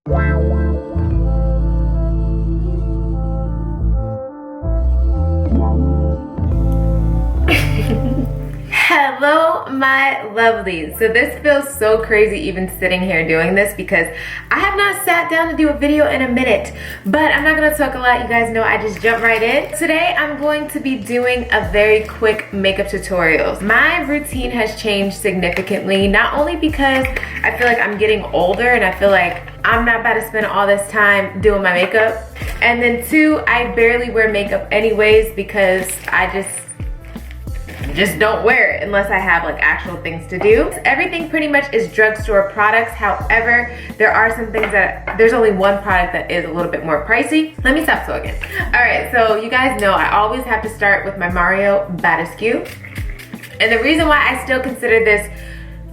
Hello my lovelies. So this feels so crazy even sitting here doing this because I have not sat down to do a video in a minute, but I'm not gonna talk a lot. You guys know I just jump right in. Today I'm going to be doing a very quick makeup tutorial. My routine has changed significantly, not only because I feel like I'm getting older and I feel like I'm not about to spend all this time doing my makeup, and then two, I barely wear makeup anyways because I just don't wear it unless I have like actual things to do. Everything pretty much is drugstore products. However, there are some things that, there's only one product that is a little bit more pricey. Let me stop talking. All right, so you guys know I always have to start with my Mercier Batisque. And the reason why I still consider this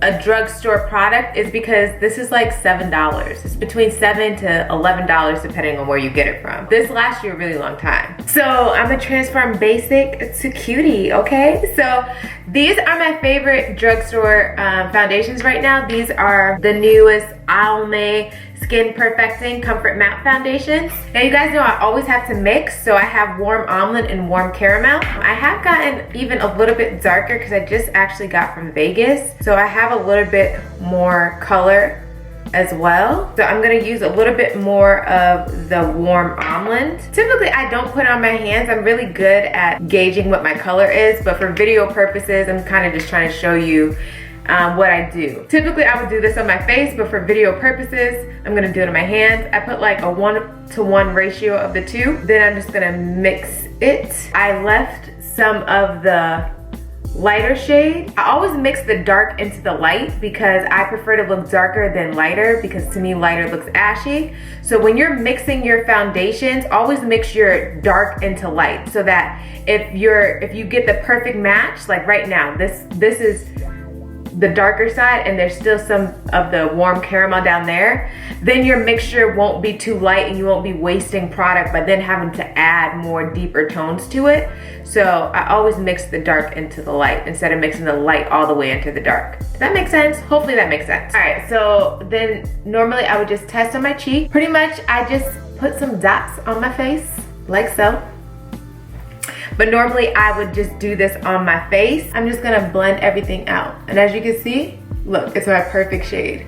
a drugstore product is because this is like $7. It's between $7 to $11 depending on where you get it from. This lasts you a really long time. So I'm gonna transform basic to cutie, okay? So these are my favorite drugstore foundations right now. These are the newest Almay Skin Perfecting Comfort Matte Foundations. Now you guys know I always have to mix, so I have warm almond and warm caramel. I have gotten even a little bit darker because I just actually got from Vegas, so I have a little bit more color as well. So I'm gonna use a little bit more of the warm almond. Typically I don't put it on my hands. I'm really good at gauging what my color is, but for video purposes I'm kind of just trying to show you what I do. Typically I would do this on my face, but for video purposes I'm gonna do it on my hands. I put like a 1-to-1 ratio of the two. Then I'm just gonna mix it. I left some of the lighter shade. I always mix the dark into the light because I prefer to look darker than lighter, because to me lighter looks ashy. So when you're mixing your foundations, always mix your dark into light so that if you get the perfect match, like right now, this is the darker side and there's still some of the warm caramel down there, then your mixture won't be too light and you won't be wasting product by then having to add more deeper tones to it. So I always mix the dark into the light instead of mixing the light all the way into the dark. Does that make sense? Hopefully that makes sense. All right, so then normally I would just test on my cheek. Pretty much I just put some dots on my face like so. But normally I would just do this on my face. I'm just gonna blend everything out. And as you can see, look, it's my perfect shade.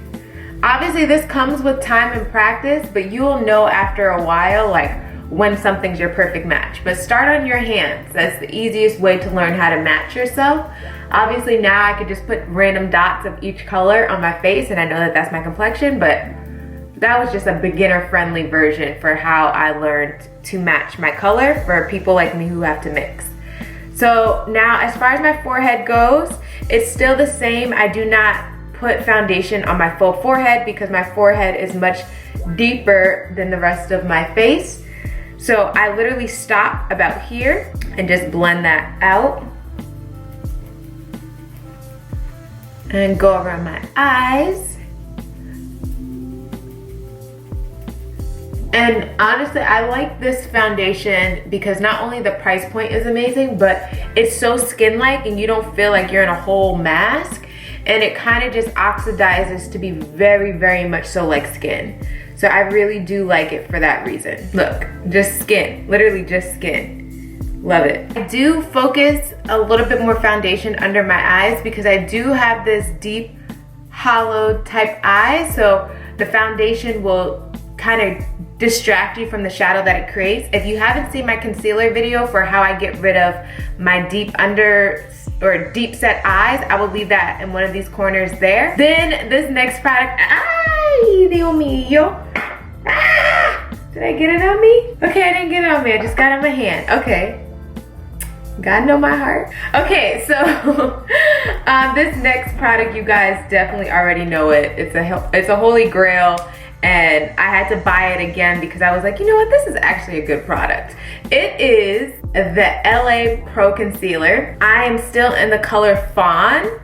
Obviously this comes with time and practice, but you'll know after a while like when something's your perfect match. But start on your hands. That's the easiest way to learn how to match yourself. Obviously now I could just put random dots of each color on my face and I know that that's my complexion, but that was just a beginner friendly version for how I learned to match my color for people like me who have to mix. So now as far as my forehead goes, it's still the same. I do not put foundation on my full forehead because my forehead is much deeper than the rest of my face. So I literally stop about here and just blend that out. And go around my eyes. And honestly, I like this foundation because not only the price point is amazing, but it's so skin-like and you don't feel like you're in a whole mask. And it kind of just oxidizes to be very, very much so like skin. So I really do like it for that reason. Look, just skin, literally just skin. Love it. I do focus a little bit more foundation under my eyes because I do have this deep, hollow type eye. So the foundation will kind of distract you from the shadow that it creates. If you haven't seen my concealer video for how I get rid of my deep under or deep set eyes, I will leave that in one of these corners there. Then this next product, ay, Dios mío. Ah, did I get it on me? Okay, I didn't get it on me, I just got it on my hand. Okay, God know my heart. Okay, so this next product, you guys definitely already know it. It's a holy grail. And I had to buy it again because I was like, you know what, this is actually a good product. It is the LA Pro Concealer. I am still in the color Fawn.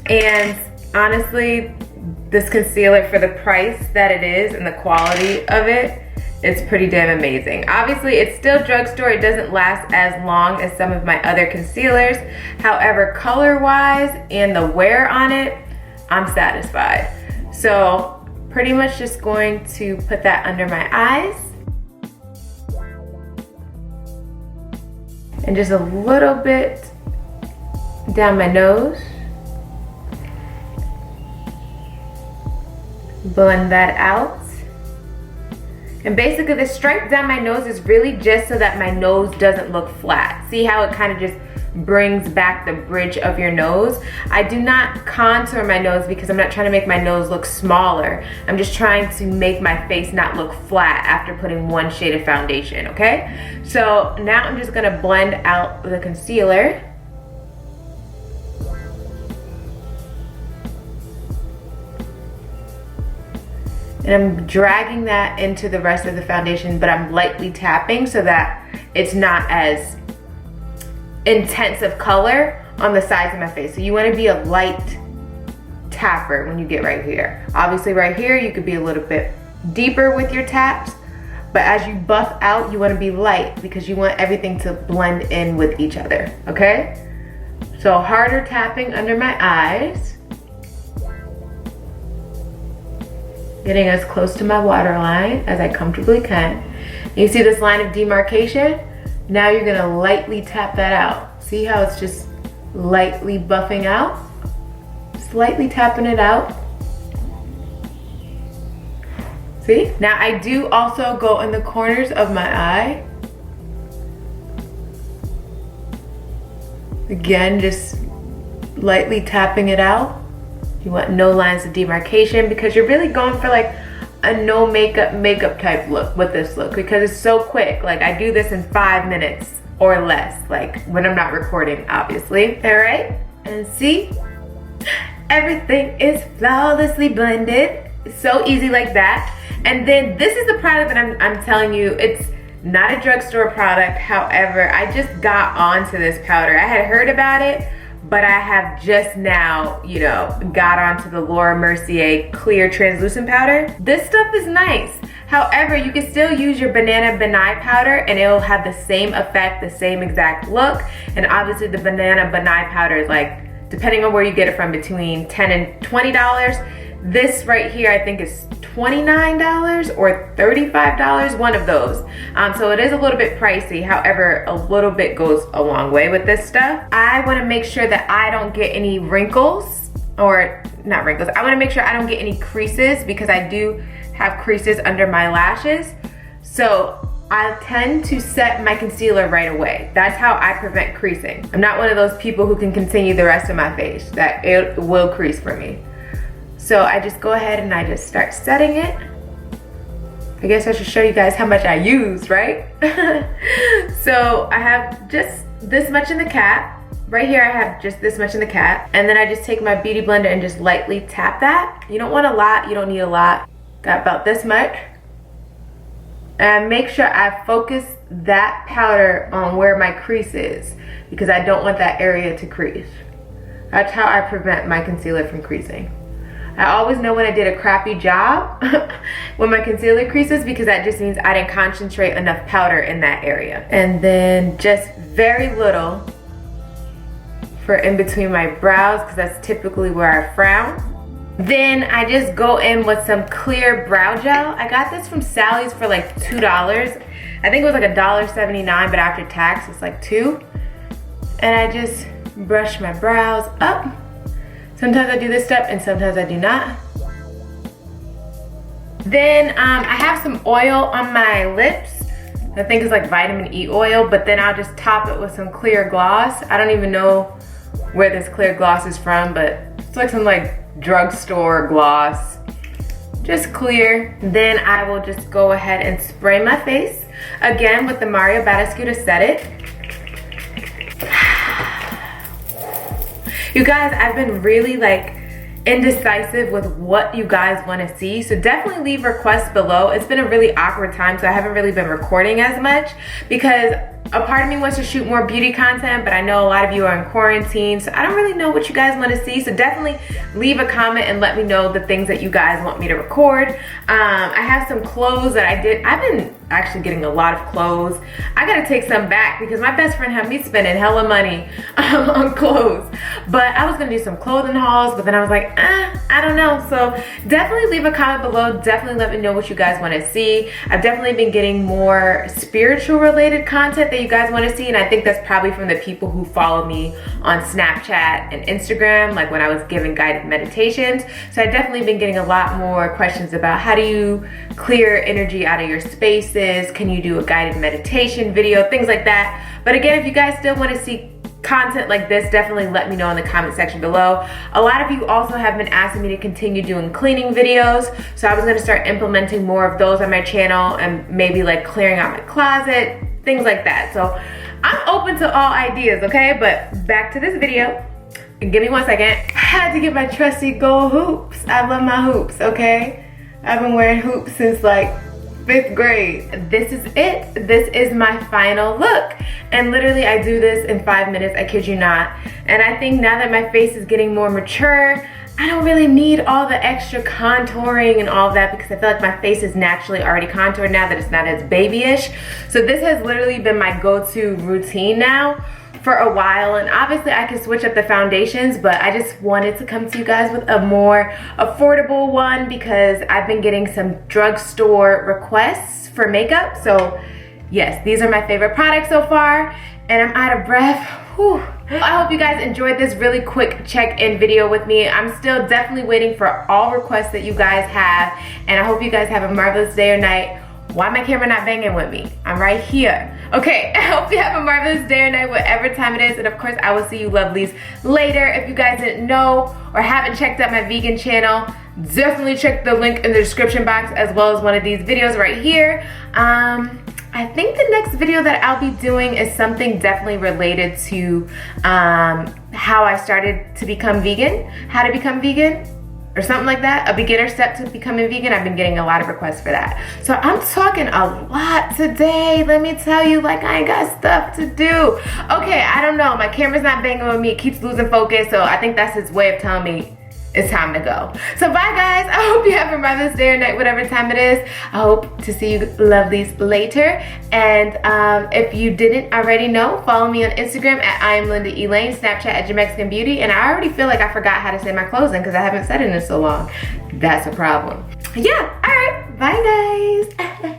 And honestly, this concealer, for the price that it is and the quality of it, it's pretty damn amazing. Obviously, it's still drugstore. It doesn't last as long as some of my other concealers. However, color-wise and the wear on it, I'm satisfied. So pretty much just going to put that under my eyes. And just a little bit down my nose. Blend that out. And basically the stripe down my nose is really just so that my nose doesn't look flat. See how it kind of just brings back the bridge of your nose? I do not contour my nose because I'm not trying to make my nose look smaller. I'm just trying to make my face not look flat after putting one shade of foundation, okay? So now I'm just gonna blend out the concealer. And I'm dragging that into the rest of the foundation, but I'm lightly tapping so that it's not as intense of color on the sides of my face. So you wanna be a light tapper when you get right here. Obviously right here, you could be a little bit deeper with your taps, but as you buff out, you wanna be light because you want everything to blend in with each other, okay? So harder tapping under my eyes. Getting as close to my waterline as I comfortably can. You see this line of demarcation? Now you're gonna lightly tap that out. See how it's just lightly buffing out? Just lightly tapping it out. See? Now I do also go in the corners of my eye. Again, just lightly tapping it out. You want no lines of demarcation because you're really going for like a no makeup type look with this look because it's so quick. Like I do this in 5 minutes or less, like when I'm not recording, obviously. All right, and see, everything is flawlessly blended. It's so easy like that. And then this is the product that I'm telling you, it's not a drugstore product. However, I just got onto this powder. I had heard about it, but I have just now, you know, got onto the Mercier clear translucent powder. This stuff is nice. However, you can still use your banana banai powder and it'll have the same effect, the same exact look. And obviously the banana banai powder is like, depending on where you get it from, between $10 and $20. This right here, I think is $29 or $35, one of those. So it is a little bit pricey. However, a little bit goes a long way with this stuff. I wanna make sure that I don't get any wrinkles, or not wrinkles. I wanna make sure I don't get any creases because I do have creases under my lashes. So I tend to set my concealer right away. That's how I prevent creasing. I'm not one of those people who can continue the rest of my face, that it will crease for me. So I just go ahead and I just start setting it. I guess I should show you guys how much I use, right? So I have just this much in the cap. Right here I have just this much in the cap. And then I just take my beauty blender and just lightly tap that. You don't want a lot, you don't need a lot. Got about this much. And make sure I focus that powder on where my crease is because I don't want that area to crease. That's how I prevent my concealer from creasing. I always know when I did a crappy job when my concealer creases because that just means I didn't concentrate enough powder in that area. And then just very little for in between my brows because that's typically where I frown. Then I just go in with some clear brow gel. I got this from Sally's for like $2. I think it was like $1.79, but after tax it's like $2. And I just brush my brows up. Sometimes I do this step and sometimes I do not. Then I have some oil on my lips. I think it's like vitamin E oil, but then I'll just top it with some clear gloss. I don't even know where this clear gloss is from, but it's like some like drugstore gloss. Just clear. Then I will just go ahead and spray my face again with the Mario Badescu to set it. You guys, I've been really like indecisive with what you guys want to see, so definitely leave requests below. It's been a really awkward time, so I haven't really been recording as much because a part of me wants to shoot more beauty content, but I know a lot of you are in quarantine, so I don't really know what you guys want to see. So definitely leave a comment and let me know the things that you guys want me to record. I have some clothes that I did. I've been actually getting a lot of clothes. I gotta take some back because my best friend had me spending hella money on clothes. But I was gonna do some clothing hauls, but then I was like, I don't know. So definitely leave a comment below. Definitely let me know what you guys want to see. I've definitely been getting more spiritual related content that you guys want to see, and I think that's probably from the people who follow me on Snapchat and Instagram, like when I was giving guided meditations. So I've definitely been getting a lot more questions about how do you clear energy out of your spaces, can you do a guided meditation video, things like that. But again, if you guys still want to see content like this, definitely let me know in the comment section below. A lot of you also have been asking me to continue doing cleaning videos, so I was going to start implementing more of those on my channel, and maybe like clearing out my closet, things like that. So I'm open to all ideas, okay? But back to this video. Give me 1 second. I had to get my trusty gold hoops. I love my hoops, okay? I've been wearing hoops since like 5th grade. This is it. This is my final look. And literally I do this in 5 minutes, I kid you not. And I think now that my face is getting more mature, I don't really need all the extra contouring and all of that because I feel like my face is naturally already contoured now that it's not as babyish. So this has literally been my go-to routine now for a while, and obviously I can switch up the foundations, but I just wanted to come to you guys with a more affordable one because I've been getting some drugstore requests for makeup. So yes, these are my favorite products so far, and I'm out of breath. Whew. I hope you guys enjoyed this really quick check-in video with me. I'm still definitely waiting for all requests that you guys have, and I hope you guys have a marvelous day or night. Why my camera not banging with me? I'm right here. Okay, I hope you have a marvelous day or night, whatever time it is. And of course, I will see you lovelies later. If you guys didn't know or haven't checked out my vegan channel, definitely check the link in the description box as well as one of these videos right here. I think the next video that I'll be doing is something definitely related to how I started to become vegan, how to become vegan, or something like that, a beginner step to becoming vegan. I've been getting a lot of requests for that. So I'm talking a lot today, let me tell you, like I ain't got stuff to do. Okay, I don't know, my camera's not banging with me, it keeps losing focus, so I think that's its way of telling me it's time to go. So bye guys, I hope you have a marvelous day or night, whatever time it is. I hope to see you lovelies later. And if you didn't already know, follow me on Instagram at iamLindaElaine, Snapchat at JaMexicanBeauty. And I already feel like I forgot how to say my closing because I haven't said it in so long. That's a problem. Yeah, all right, bye guys.